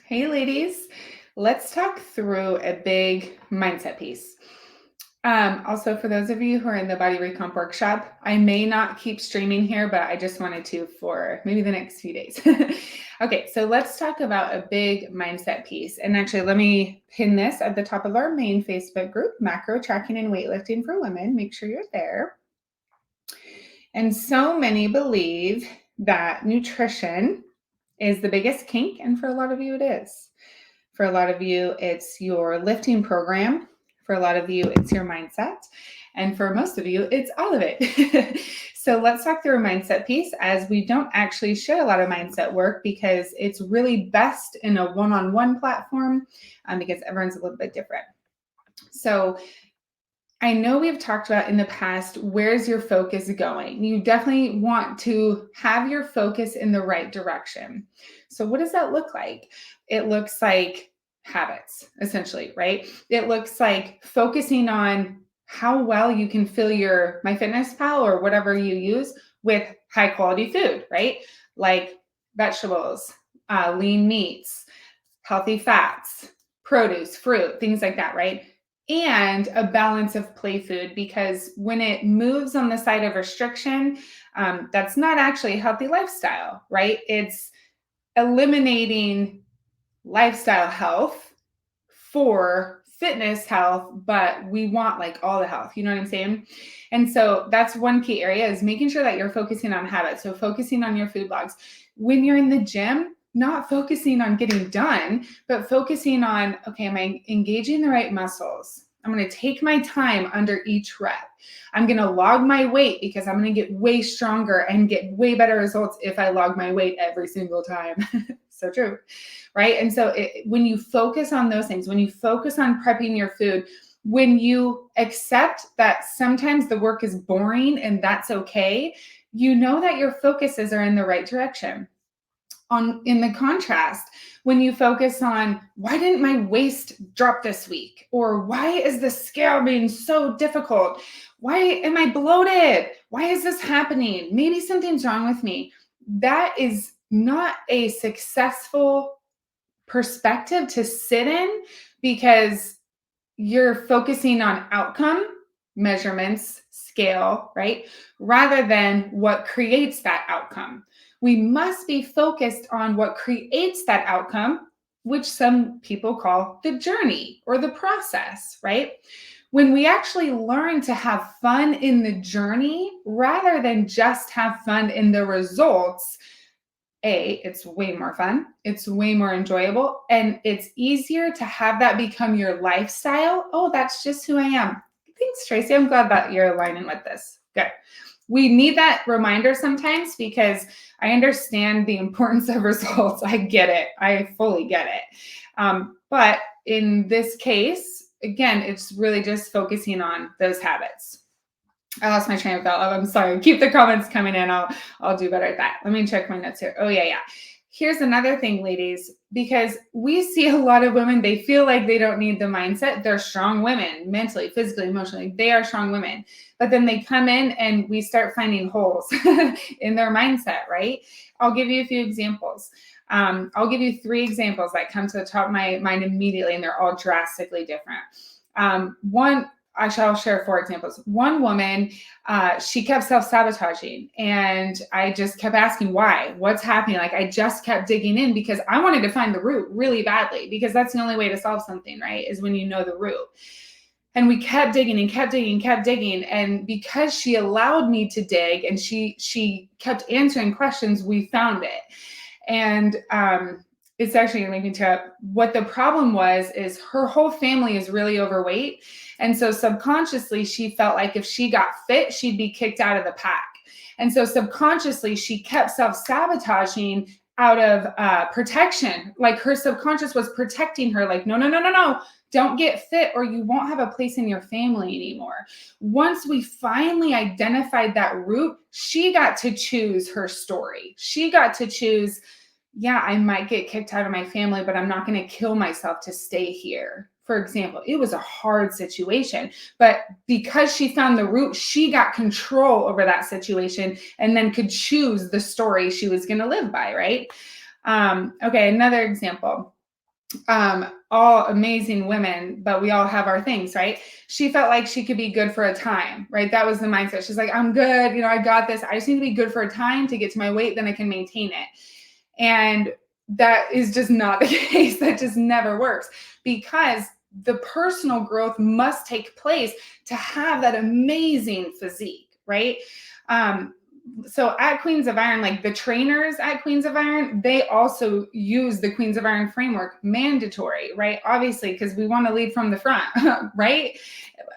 Hey, ladies. Let's talk through a big mindset piece. Also, for those of you who are in the Body Recomp workshop, I may not keep streaming here, but I just wanted to for maybe the next few days. Okay, so let's talk about a big mindset piece. And actually, let me pin this at the top of our main Facebook group, Macro Tracking and Weightlifting for Women. Make sure you're there. And so many believe that nutrition is the biggest kink, and for a lot of you, it is. For a lot of you, it's your lifting program. For a lot of you, it's your mindset. And for most of you, it's all of it. So let's talk through a mindset piece, as we don't actually share a lot of mindset work because it's really best in a one-on-one platform because everyone's a little bit different. So I know we've talked about in the past, where's your focus going? You definitely want to have your focus in the right direction. So what does that look like? It looks like habits, essentially, right? It looks like focusing on how well you can fill your MyFitnessPal or whatever you use with high quality food, right? Like vegetables, lean meats, healthy fats, produce, fruit, things like that, right? And a balance of play food, because when it moves on the side of restriction, that's not actually a healthy lifestyle, right? It's eliminating lifestyle health for fitness health, but we want like all the health, you know what I'm saying? And so that's one key area, is making sure that you're focusing on habits. So focusing on your food logs. When you're in the gym, not focusing on getting done, but focusing on, okay, am I engaging the right muscles? I'm going to take my time under each rep. I'm going to log my weight because I'm going to get way stronger and get way better results if I log my weight every single time. So true, right? And so when you focus on those things, when you focus on prepping your food, when you accept that sometimes the work is boring and that's okay, you know that your focuses are in the right direction. In the contrast, when you focus on, why didn't my waist drop this week? Or why is the scale being so difficult? Why am I bloated? Why is this happening? Maybe something's wrong with me. That is not a successful perspective to sit in, because you're focusing on outcome, measurements, scale, right? Rather than what creates that outcome. We must be focused on what creates that outcome, which some people call the journey or the process, right? When we actually learn to have fun in the journey rather than just have fun in the results, it's way more fun, it's way more enjoyable, and it's easier to have that become your lifestyle. Oh, that's just who I am. Thanks, Tracy. I'm glad that you're aligning with this. Good. We need that reminder sometimes, because I understand the importance of results. I get it. I fully get it. But in this case, again, it's really just focusing on those habits. I lost my train of thought. I'm sorry. Keep the comments coming in. I'll do better at that. Let me check my notes here. Oh, yeah. Here's another thing, ladies, because we see a lot of women, they feel like they don't need the mindset. They're strong women, mentally, physically, emotionally. They are strong women. But then they come in and we start finding holes in their mindset, right? I'll give you a few examples. I'll give you 3 examples that come to the top of my mind immediately, and they're all drastically different. I'll share 4 examples. One woman, she kept self-sabotaging, and I just kept asking why, what's happening? Like, I just kept digging in because I wanted to find the root really badly, because that's the only way to solve something, right? Is when you know the root. And we kept digging and kept digging and kept digging. And because she allowed me to dig and she kept answering questions, we found it. And it's actually going to make me tear up. What the problem was is her whole family is really overweight. And so subconsciously, she felt like if she got fit, she'd be kicked out of the pack. And so subconsciously, she kept self-sabotaging out of protection. Like, her subconscious was protecting her, like, no. Don't get fit or you won't have a place in your family anymore. Once we finally identified that root, she got to choose her story. She got to choose, yeah, I might get kicked out of my family, but I'm not going to kill myself to stay here. For example, it was a hard situation, but because she found the root, she got control over that situation and then could choose the story she was going to live by, right? Okay, another example. all amazing women, but we all have our things, right? She felt like she could be good for a time, right? That was the mindset. She's like, I'm good. I got this. I just need to be good for a time to get to my weight. Then I can maintain it. And that is just not the case. That just never works, because the personal growth must take place to have that amazing physique, right? So at Queens of Iron, like the trainers at Queens of Iron, they also use the Queens of Iron framework, mandatory, right? Obviously, because we want to lead from the front, right?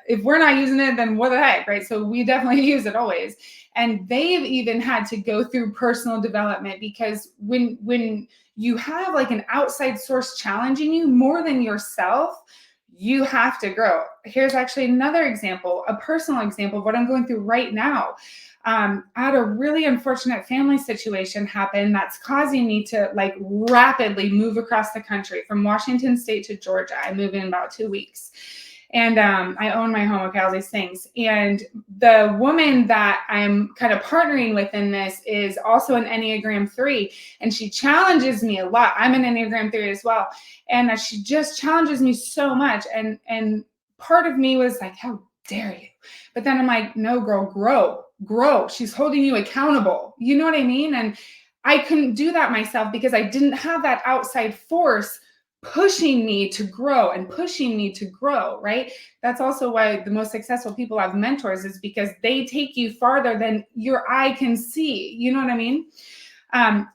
If we're not using it, then what the heck, right? So we definitely use it always. And they've even had to go through personal development, because when you have like an outside source challenging you more than yourself, you have to grow. Here's actually another example, a personal example of what I'm going through right now. I had a really unfortunate family situation happen that's causing me to like rapidly move across the country from Washington State to Georgia. I move in about 2 weeks. And I own my home, okay, all these things. And the woman that I'm kind of partnering with in this is also an Enneagram 3. And she challenges me a lot. I'm an Enneagram 3 as well. And she just challenges me so much. And part of me was like, how dare you? But then I'm like, no, girl, grow. She's holding you accountable. You know what I mean? And I couldn't do that myself because I didn't have that outside force pushing me to grow and pushing me to grow, right? That's also why the most successful people have mentors, is because they take you farther than your eye can see. You know what I mean?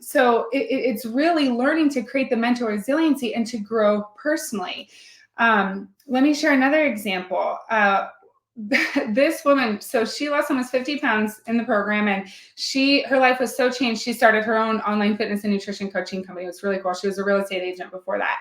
So it's really learning to create the mental resiliency and to grow personally. Let me share another example. This woman, so she lost almost 50 pounds in the program, and her life was so changed. She started her own online fitness and nutrition coaching company. It was really cool. She was a real estate agent before that.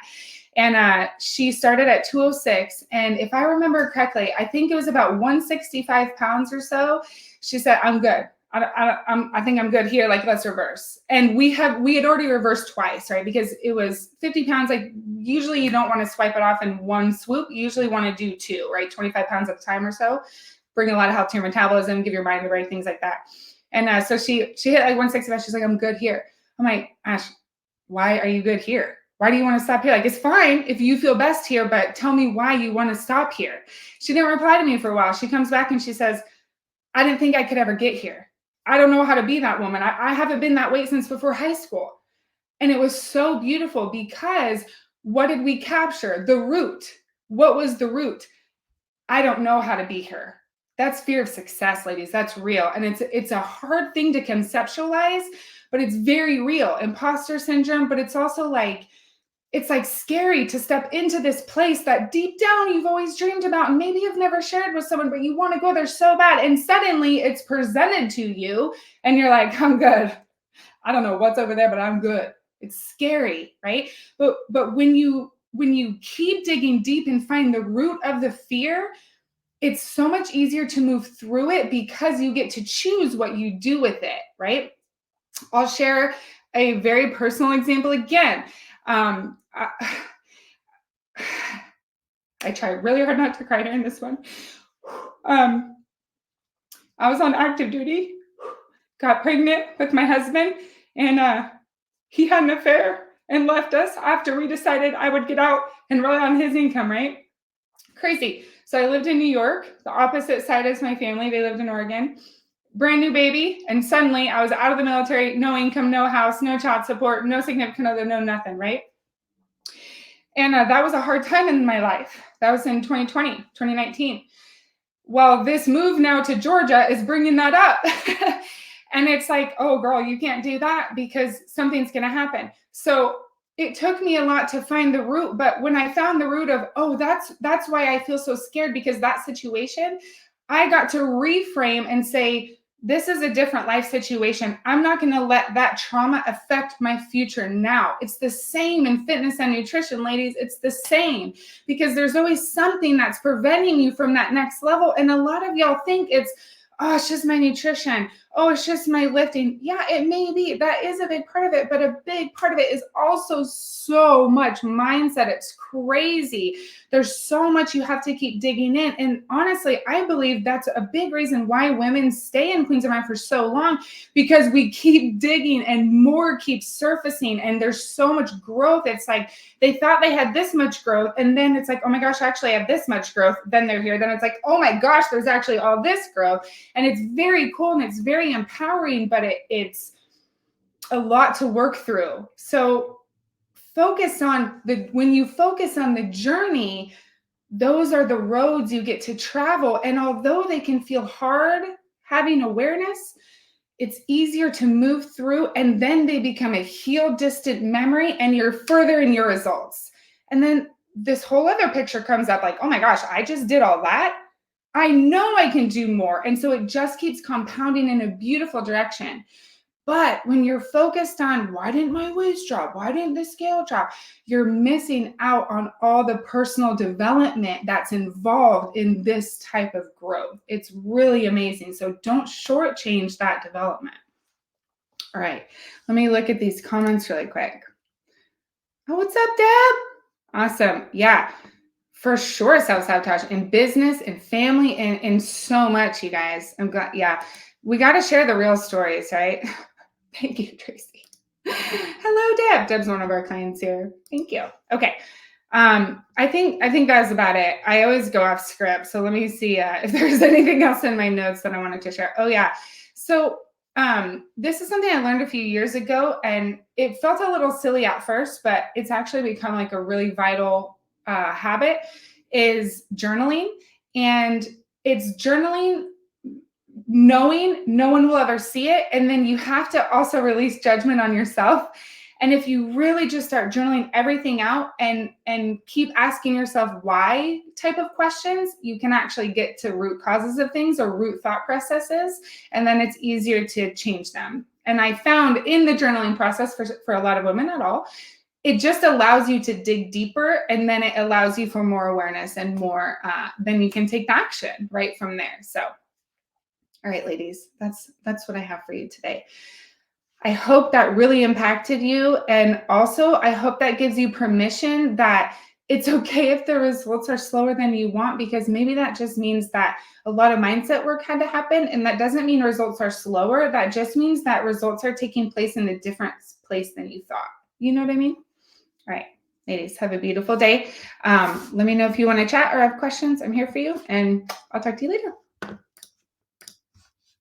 And she started at 206. And if I remember correctly, I think it was about 165 pounds or so. She said, I'm good. I think I'm good here. Like, let's reverse. And we had already reversed twice, right? Because it was 50 pounds. Like, usually you don't want to swipe it off in one swoop. You usually want to do two, right? 25 pounds at a time or so. Bring a lot of health to your metabolism, give your mind the right things like that. And so she hit like 165. She's like, I'm good here. I'm like, Ash, why are you good here? Why do you want to stop here? Like, it's fine if you feel best here, but tell me why you want to stop here. She didn't reply to me for a while. She comes back and she says, I didn't think I could ever get here. I don't know how to be that woman. I haven't been that weight since before high school. And it was so beautiful, because what did we capture? The root. What was the root? I don't know how to be her. That's fear of success, ladies. That's real. And it's a hard thing to conceptualize, but it's very real. Imposter syndrome, but it's also like, it's like scary to step into this place that deep down you've always dreamed about, and maybe you've never shared with someone, but you want to go there so bad. And suddenly it's presented to you and you're like, I'm good. I don't know what's over there, but I'm good. It's scary, right? But when you keep digging deep and find the root of the fear, it's so much easier to move through it, because you get to choose what you do with it, right? I'll share a very personal example again. I tried really hard not to cry during this one. I was on active duty, got pregnant with my husband, and he had an affair and left us after we decided I would get out and rely on his income, right? Crazy. So I lived in New York, the opposite side as my family. They lived in Oregon. Brand new baby. And suddenly I was out of the military, no income, no house, no child support, no significant other, no nothing, right? And that was a hard time in my life. That was in 2019. Well, this move now to Georgia is bringing that up. And it's like, oh, girl, you can't do that because something's going to happen. So it took me a lot to find the root. But when I found the root of, oh, that's why I feel so scared, because that situation, I got to reframe and say, this is a different life situation. I'm not going to let that trauma affect my future now. It's the same in fitness and nutrition, ladies. It's the same, because there's always something that's preventing you from that next level. And a lot of y'all think it's, oh, it's just my nutrition. oh, it's just my lifting. Yeah, it may be. That is a big part of it, but a big part of it is also so much mindset. It's crazy. There's so much you have to keep digging in. And honestly, I believe that's a big reason why women stay in Queens of Mind for so long, because we keep digging and more keeps surfacing. And there's so much growth. It's like they thought they had this much growth. And then it's like, oh my gosh, actually I have this much growth. Then they're here. Then it's like, oh my gosh, there's actually all this growth. And it's very cool and it's very empowering, but it's a lot to work through. So when you focus on the journey, those are the roads you get to travel. And although they can feel hard, having awareness, it's easier to move through, and then they become a healed, distant memory, and you're further in your results. And then this whole other picture comes up like, oh my gosh, I just did all that. I know I can do more. And so it just keeps compounding in a beautiful direction. But when you're focused on why didn't my waist drop? Why didn't the scale drop? You're missing out on all the personal development that's involved in this type of growth. It's really amazing. So don't shortchange that development. All right, let me look at these comments really quick. Oh, what's up, Deb? Awesome. Yeah, for sure. Self-sabotage in business and family and in so much, you guys. I'm glad. Yeah, we got to share the real stories, right? Thank you, Tracy. Hello, Deb. Deb's one of our clients here. Thank you. Okay. I think that's about it. I always go off script. So let me see if there's anything else in my notes that I wanted to share. Oh yeah. So this is something I learned a few years ago, and it felt a little silly at first, but it's actually become like a really vital habit, is journaling. And it's journaling knowing no one will ever see it. And then you have to also release judgment on yourself. And if you really just start journaling everything out and keep asking yourself why type of questions, you can actually get to root causes of things or root thought processes. And then it's easier to change them. And I found in the journaling process for a lot of women at all, it just allows you to dig deeper, and then it allows you for more awareness and more, then you can take action right from there. So all right, ladies, that's what I have for you today. I hope that really impacted you. And also, I hope that gives you permission that it's okay if the results are slower than you want, because maybe that just means that a lot of mindset work had to happen. And that doesn't mean results are slower. That just means that results are taking place in a different place than you thought. You know what I mean? All right, ladies, have a beautiful day. Let me know if you want to chat or have questions. I'm here for you, and I'll talk to you later.